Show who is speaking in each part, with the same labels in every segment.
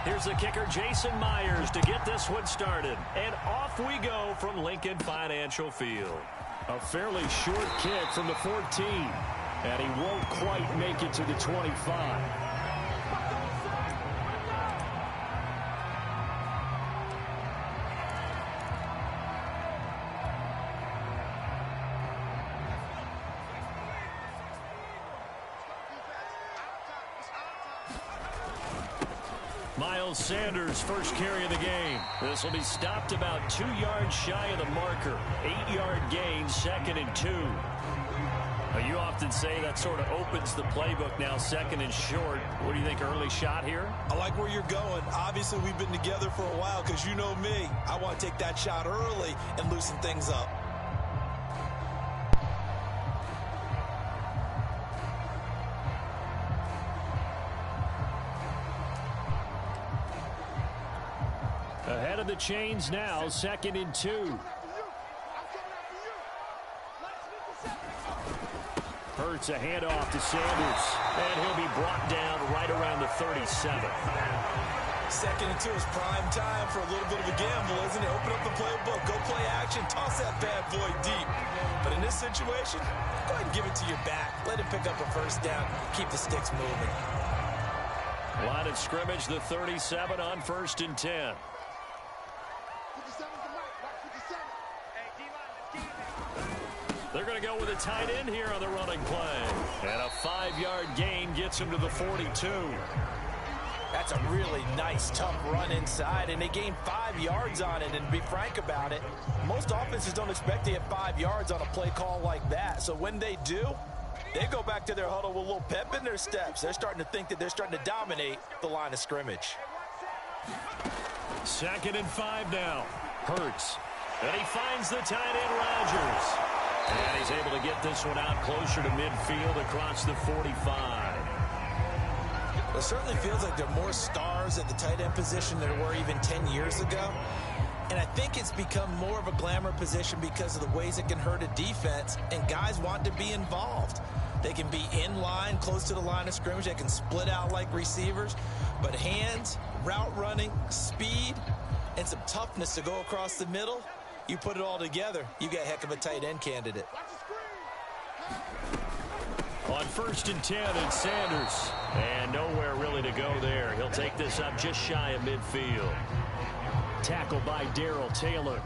Speaker 1: Here's the kicker, Jason Myers, to get this one started. And off we go from Lincoln Financial Field. A fairly short kick from the 14. And he won't quite make it to the 25. Miles Sanders' first carry of the game. This will be stopped about 2 yards shy of the marker. 8-yard gain, 2nd and 2. Now, you often say that sort of opens the playbook now, 2nd and short. What do you think, early shot here?
Speaker 2: I like where you're going. Obviously, we've been together for a while because you know me. I want to take that shot early and loosen things up.
Speaker 1: Ahead of the chains now, 2nd and 2. Hurts a handoff to Sanders, and he'll be brought down right around the 37.
Speaker 2: 2nd and 2 is prime time for a little bit of a gamble, isn't it? Open up the playbook, go play action, toss that bad boy deep. But in this situation, go ahead and give it to your back. Let him pick up a first down, keep the sticks moving.
Speaker 1: Line of scrimmage, the 37 on 1st and 10. They're going to go with a tight end here on the running play. And a 5-yard gain gets him to the 42.
Speaker 2: That's a really nice, tough run inside, and they gained 5 yards on it. And to be frank about it, most offenses don't expect to get 5 yards on a play call like that. So when they do, they go back to their huddle with a little pep in their steps. They're starting to think that they're starting to dominate the line of scrimmage.
Speaker 1: 2nd and 5 now. Hurts. And he finds the tight end, Rodgers. And he's able to get this one out closer to midfield across the 45.
Speaker 2: It certainly feels like there are more stars at the tight end position than there were even 10 years ago. And I think it's become more of a glamour position because of the ways it can hurt a defense, and guys want to be involved. They can be in line, close to the line of scrimmage. They can split out like receivers. But hands, route running, speed, and some toughness to go across the middle, you put it all together, you got a heck of a tight end candidate.
Speaker 1: On 1st and 10, it's Sanders. And nowhere really to go there. He'll take this up just shy of midfield. Tackled by Darrell Taylor.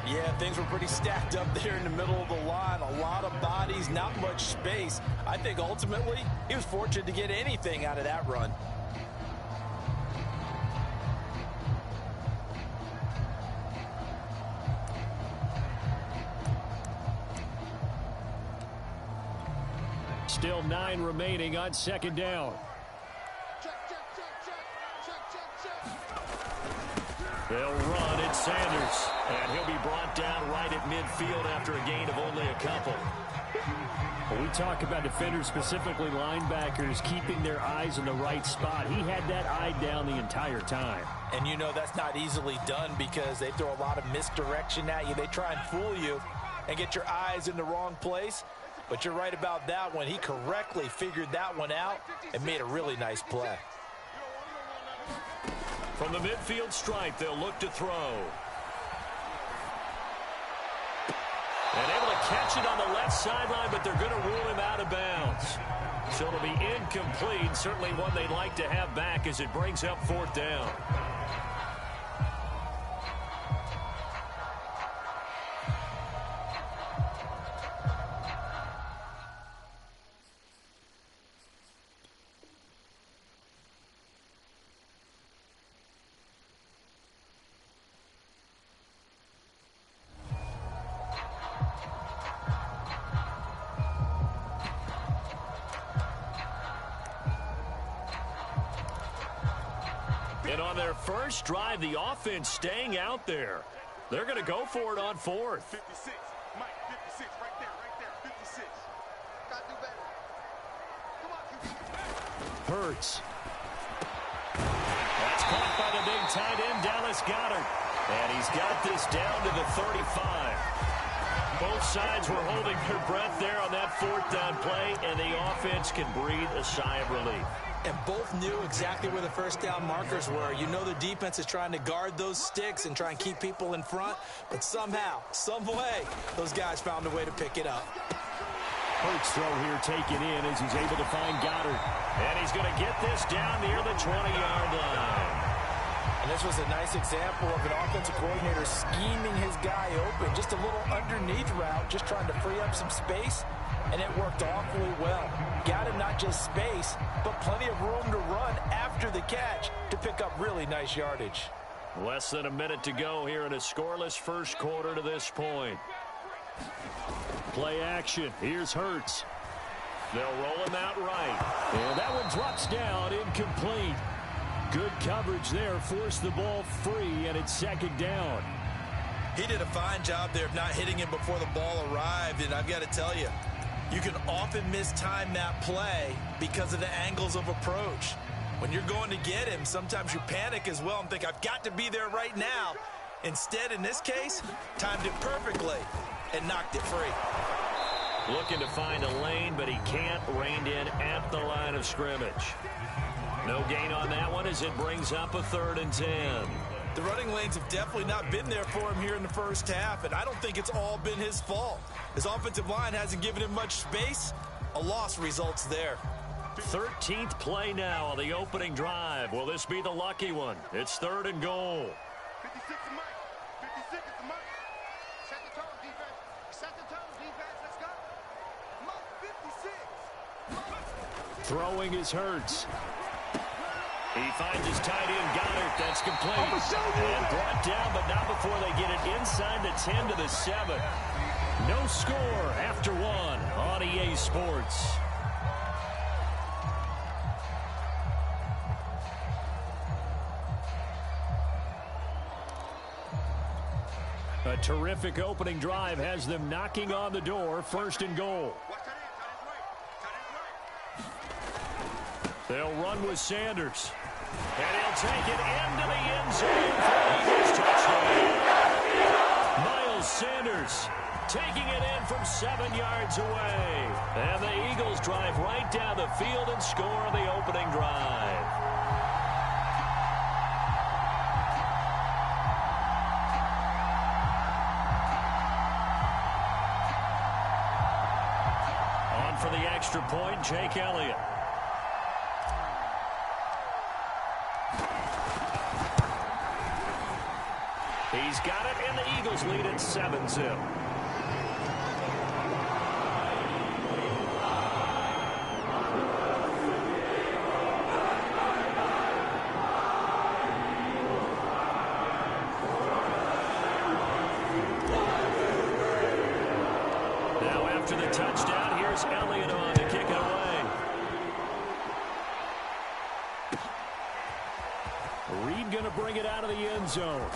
Speaker 2: Yeah, things were pretty stacked up there in the middle of the line. A lot of bodies, not much space. I think ultimately he was fortunate to get anything out of that run.
Speaker 1: Still 9 remaining on 2nd down. They'll run. It's Sanders. And he'll be brought down right at midfield after a gain of only a couple. When we talk about defenders, specifically linebackers, keeping their eyes in the right spot, he had that eye down the entire time.
Speaker 2: And you know that's not easily done because they throw a lot of misdirection at you. They try and fool you and get your eyes in the wrong place. But you're right about that one. He correctly figured that one out and made a really nice play.
Speaker 1: From the midfield stripe, they'll look to throw. And able to catch it on the left sideline, but they're going to rule him out of bounds. So it'll be incomplete. Certainly one they'd like to have back as it brings up 4th down. And on their first drive, the offense staying out there. They're going to go for it on 4th.
Speaker 3: 56, Mike, 56, right there, 56. Gotta do better. Come on,
Speaker 1: Hurts. That's caught by the big tight end, Dallas Goedert. And he's got this down to the 35. Both sides were holding their breath there on that fourth down play, and the offense can breathe a sigh of relief.
Speaker 2: And both knew exactly where the first down markers were. You know the defense is trying to guard those sticks and try and keep people in front, but somehow, some way, those guys found a way to pick it up.
Speaker 1: Hurts throw here taken in as he's able to find Goddard. And he's going to get this down near the 20-yard line.
Speaker 2: And this was a nice example of an offensive coordinator scheming his guy open. Just a little underneath route, just trying to free up some space, and it worked awfully well. Got him not just space, but plenty of room to run after the catch to pick up really nice yardage.
Speaker 1: Less than a minute to go here in a scoreless first quarter to this point. Play action. Here's Hurts. They'll roll him out right. And that one drops down, incomplete. Good coverage there. Forced the ball free, and it's second down.
Speaker 2: He did a fine job there of not hitting him before the ball arrived, and I've got to tell you, you can often mistime that play because of the angles of approach. When you're going to get him, sometimes you panic as well and think, I've got to be there right now. Instead, in this case, timed it perfectly and knocked it free.
Speaker 1: Looking to find a lane, but he can't. Reined in at the line of scrimmage. No gain on that one as it brings up a 3rd and 10.
Speaker 2: The running lanes have definitely not been there for him here in the first half, and I don't think it's all been his fault. His offensive line hasn't given him much space. A loss results there.
Speaker 1: 13th play now on the opening drive. Will this be the lucky one? It's 3rd and goal.
Speaker 3: 56 is Mike. 56 is the Mike. Set the tone, defense. Set the tone, defense. Let's go. Mike, 56.
Speaker 1: Throwing is Hurts. He finds his tight end, Goddard. That's complete. And brought down, but not before they get it inside the 10 to the 7. No score after one on EA Sports. A terrific opening drive has them knocking on the door. 1st and goal. They'll run with Sanders. And he'll take it into the end zone for Eagles touchdown. Miles Sanders taking it in from 7 yards away. And the Eagles drive right down the field and score on the opening drive. On for the extra point, Jake Elliott. He's got it, and the Eagles lead at 7-0. Now after the touchdown, here's Elliott on to kick it away. Reed going to bring it out of the end zone.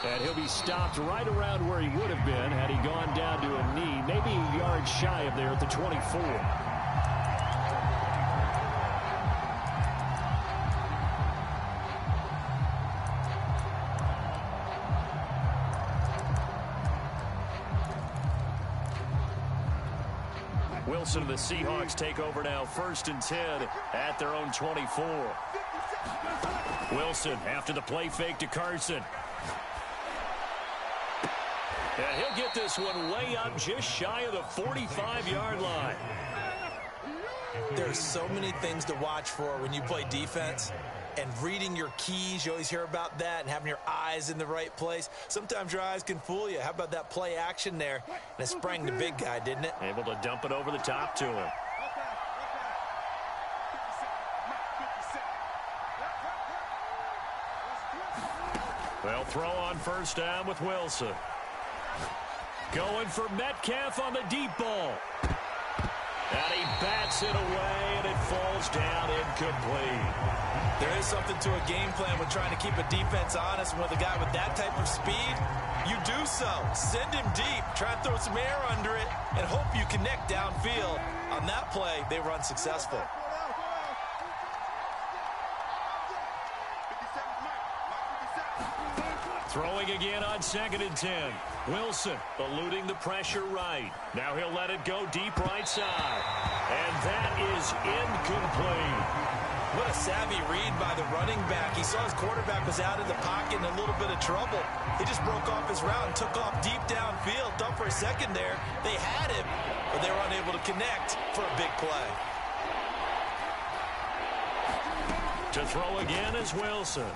Speaker 1: And he'll be stopped right around where he would have been had he gone down to a knee, maybe a yard shy of there at the 24. Wilson and the Seahawks take over now, 1st and 10 at their own 24. Wilson after the play fake to Carson. And he'll get this one way up just shy of the 45-yard line.
Speaker 2: There's so many things to watch for when you play defense. And reading your keys, you always hear about that, and having your eyes in the right place. Sometimes your eyes can fool you. How about that play action there? And it sprang the big guy, didn't it?
Speaker 1: Able to dump it over the top to him. They'll throw on 1st down with Wilson. Going for Metcalf on the deep ball. And he bats it away, and it falls down incomplete.
Speaker 2: There is something to a game plan with trying to keep a defense honest. And with a guy with that type of speed, you do so. Send him deep, try and throw some air under it, and hope you connect downfield. On that play, they were unsuccessful.
Speaker 1: Throwing again on 2nd and 10. Wilson eluding the pressure right. Now he'll let it go deep right side. And that is incomplete.
Speaker 2: What a savvy read by the running back. He saw his quarterback was out of the pocket in a little bit of trouble. He just broke off his route and took off deep downfield. Thought for a second there they had him, but they were unable to connect for a big play.
Speaker 1: To throw again is Wilson.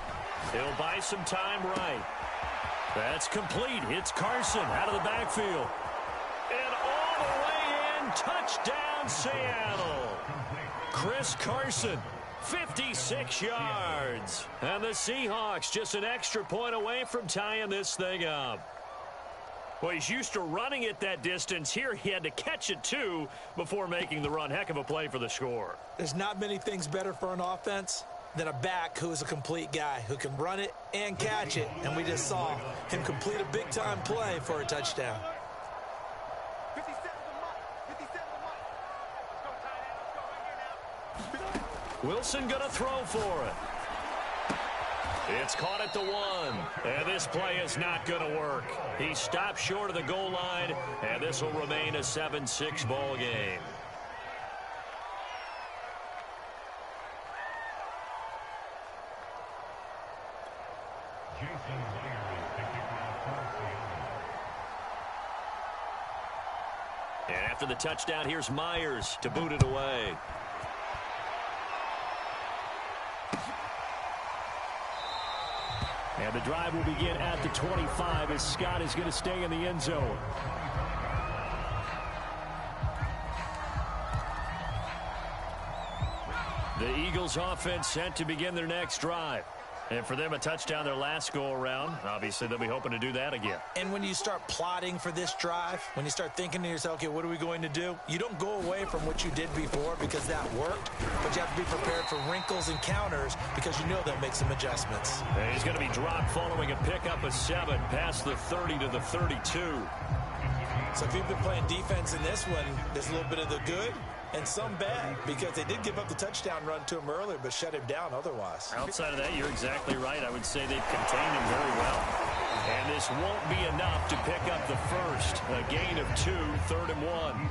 Speaker 1: He'll buy some time right. That's complete. It's Carson out of the backfield. And all the way in, touchdown Seattle. Chris Carson, 56 yards. And the Seahawks just an extra point away from tying this thing up. Well, he's used to running it that distance. Here he had to catch it, too, before making the run. Heck of a play for the score.
Speaker 2: There's not many things better for an offense than a back who is a complete guy who can run it and catch it. And we just saw him complete a big-time play for a touchdown.
Speaker 3: 57 the mark. 57 the mark. Let's go, tight end. Let's go right here now.
Speaker 1: Wilson going to throw for it. It's caught at the 1. And this play is not going to work. He stopped short of the goal line, and this will remain a 7-6 ball game. And after the touchdown, here's Myers to boot it away. And the drive will begin at the 25 as Scott is going to stay in the end zone. The Eagles offense set to begin their next drive. And for them, a touchdown their last go-around. Obviously, they'll be hoping to do that again.
Speaker 2: And when you start plotting for this drive, when you start thinking to yourself, okay, what are we going to do? You don't go away from what you did before because that worked, but you have to be prepared for wrinkles and counters because you know they'll make some adjustments.
Speaker 1: And he's going to be dropped following a pickup of 7 past the 30 to the 32.
Speaker 2: So if you've been playing defense in this one, there's a little bit of the good and some bad because they did give up the touchdown run to him earlier but shut him down otherwise.
Speaker 1: Outside of that, you're exactly right. I would say they've contained him very well. And this won't be enough to pick up the first. A gain of 2, 3rd and 1.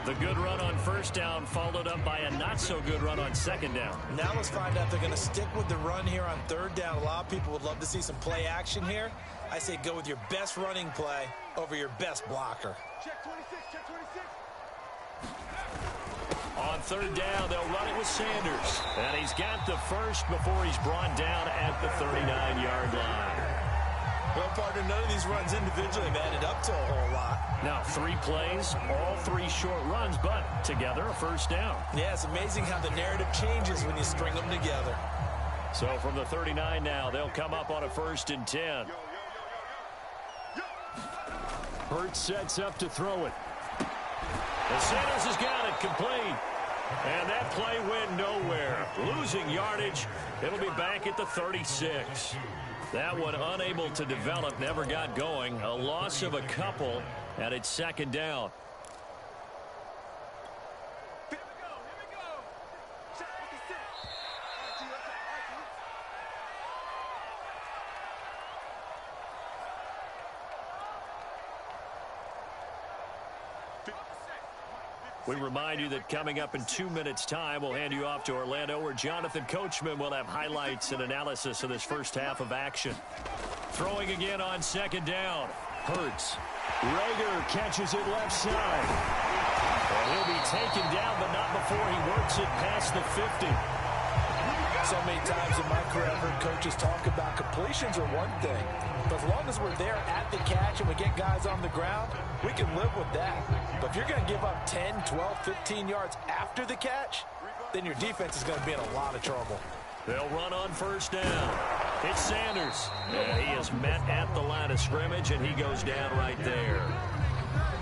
Speaker 1: The good run on first down followed up by a not-so-good run on second down.
Speaker 2: Now let's find out if they're going to stick with the run here on 3rd down. A lot of people would love to see some play action here. I say go with your best running play over your best blocker.
Speaker 3: Check 26, check 26.
Speaker 1: On 3rd down, they'll run it with Sanders. And he's got the first before he's brought down at the 39-yard line.
Speaker 2: Well, partner, none of these runs individually have added up to a whole lot.
Speaker 1: Now, 3 plays, all 3 short runs, but together a first down.
Speaker 2: Yeah, it's amazing how the narrative changes when you string them together.
Speaker 1: So from the 39 now, they'll come up on a 1st and 10. Hurts sets up to throw it. And Sanders has got it complete. And that play went nowhere. Losing yardage. It'll be back at the 36. That one unable to develop, never got going. A loss of a couple, and it's 2nd down.
Speaker 3: Here we go. Check 56. All right, G,
Speaker 1: We remind you that coming up in 2 minutes' time, we'll hand you off to Orlando, where Jonathan Coachman will have highlights and analysis of this first half of action. Throwing again on 2nd down. Hurts. Rager catches it left side. And he'll be taken down, but not before he works it past the 50.
Speaker 2: So many times in my career, I've heard coaches talk about completions are one thing. But as long as we're there at the catch and we get guys on the ground, we can live with that. But if you're going to give up 10, 12, 15 yards after the catch, then your defense is going to be in a lot of trouble.
Speaker 1: They'll run on 1st down. It's Sanders. And he is met at the line of scrimmage, and he goes down right there.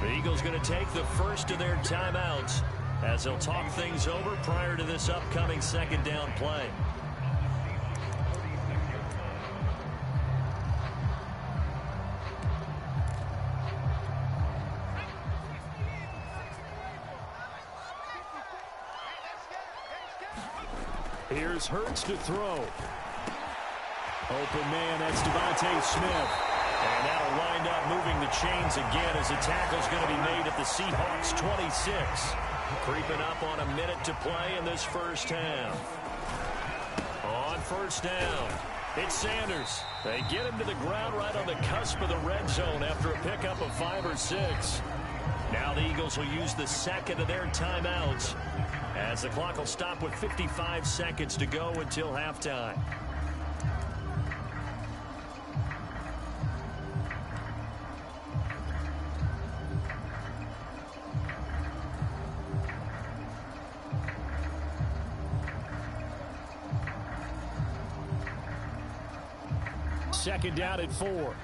Speaker 1: The Eagles going to take the first of their timeouts as they'll talk things over prior to this upcoming 2nd down play. Here's Hurts to throw. Open man, that's Devontae Smith. And that'll wind up moving the chains again as a tackle's going to be made at the Seahawks 26. Creeping up on a minute to play in this first half. On first down, it's Sanders. They get him to the ground right on the cusp of the red zone after a pickup of 5 or 6. Now the Eagles will use the second of their timeouts as the clock will stop with 55 seconds to go until halftime. Second down at 4.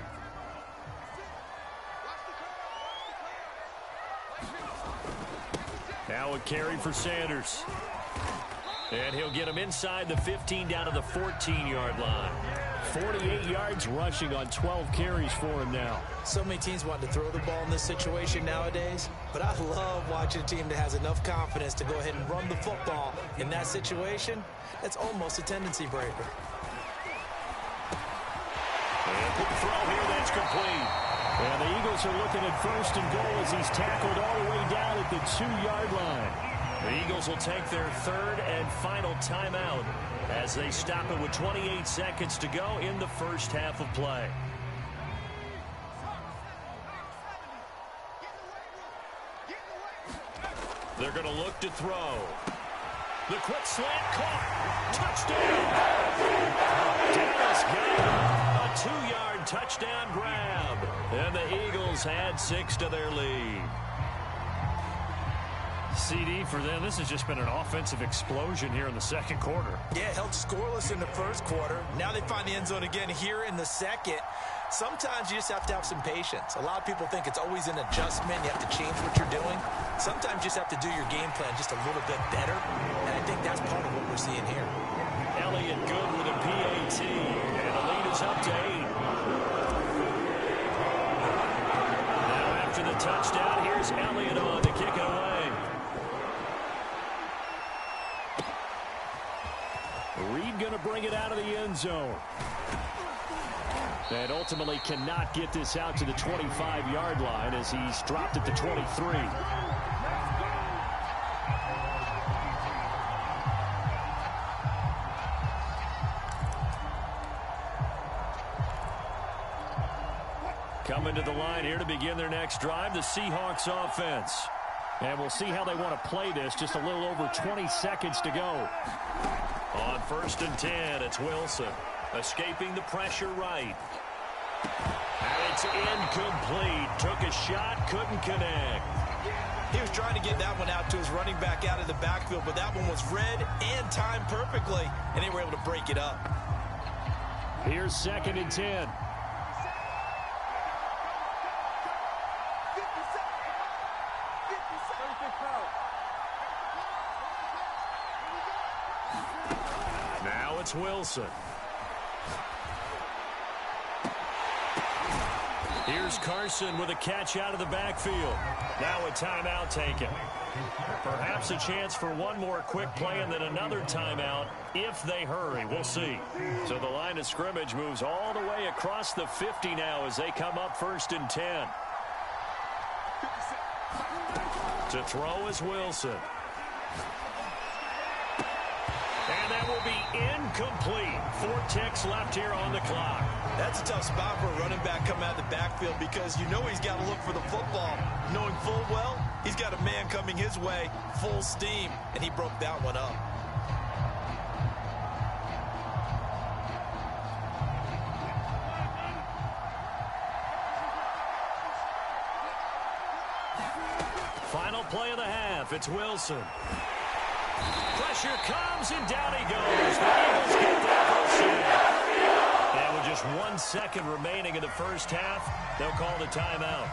Speaker 1: Now a carry for Sanders. And he'll get him inside the 15 down to the 14-yard line. 48 yards rushing on 12 carries for him now.
Speaker 2: So many teams want to throw the ball in this situation nowadays, but I love watching a team that has enough confidence to go ahead and run the football in that situation. That's almost a tendency breaker.
Speaker 1: And quick throw here, that's complete. And the Eagles are looking at first and goal as he's tackled all the way down at the 2-yard line. The Eagles will take their third and final timeout as they stop it with 28 seconds to go in the first half of play. They're going to look to throw. The quick slant caught. Touchdown. Dallas got a 2-yard touchdown grab. And the Eagles add 6 to their lead. CD for them, this has just been an offensive explosion here in the second quarter.
Speaker 2: Yeah, held scoreless in the first quarter. Now they find the end zone again here in the second. Sometimes you just have to have some patience. A lot of people think it's always an adjustment. You have to change what you're doing. Sometimes you just have to do your game plan just a little bit better. And I think that's part of what we're seeing here.
Speaker 1: Elliott good with a PAT. And the lead is up to 8. Now after the touchdown, here's Elliott on to kick it away. Reed going to bring it out of the end zone. And ultimately cannot get this out to the 25-yard line as he's dropped at the 23. Coming to the line here to begin their next drive, the Seahawks offense. And we'll see how they want to play this. Just a little over 20 seconds to go. On first and 10, it's Wilson. Escaping the pressure right. And it's incomplete. Took a shot, couldn't connect.
Speaker 2: He was trying to get that one out to his running back out of the backfield, but that one was read and timed perfectly, and they were able to break it up.
Speaker 1: Here's second and 10. Now it's Wilson. Here's Carson with a catch out of the backfield. Now a timeout taken. Perhaps a chance for one more quick play and then another timeout if they hurry. We'll see. So the line of scrimmage moves all the way across the 50 now as they come up first and 10. To throw is Wilson. And that will be incomplete. 4 ticks left here on the clock.
Speaker 2: That's a tough spot for a running back coming out of the backfield because you know he's got to look for the football, knowing full well he's got a man coming his way full steam, and he broke that one up.
Speaker 1: Final play of the half. It's Wilson. Pressure comes, and down he goes. The Eagles get their first sack. And with just 1 second remaining in the first half, they'll call the timeout.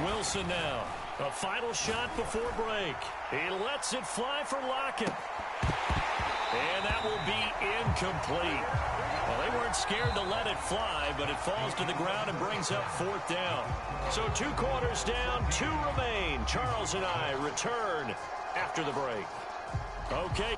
Speaker 1: Wilson now. A final shot before break. He lets it fly for Lockett. And that will be incomplete. Well, they weren't scared to let it fly, but it falls to the ground and brings up 4th down. So 2 quarters down, 2 remain. Charles and I return after the break. Okay.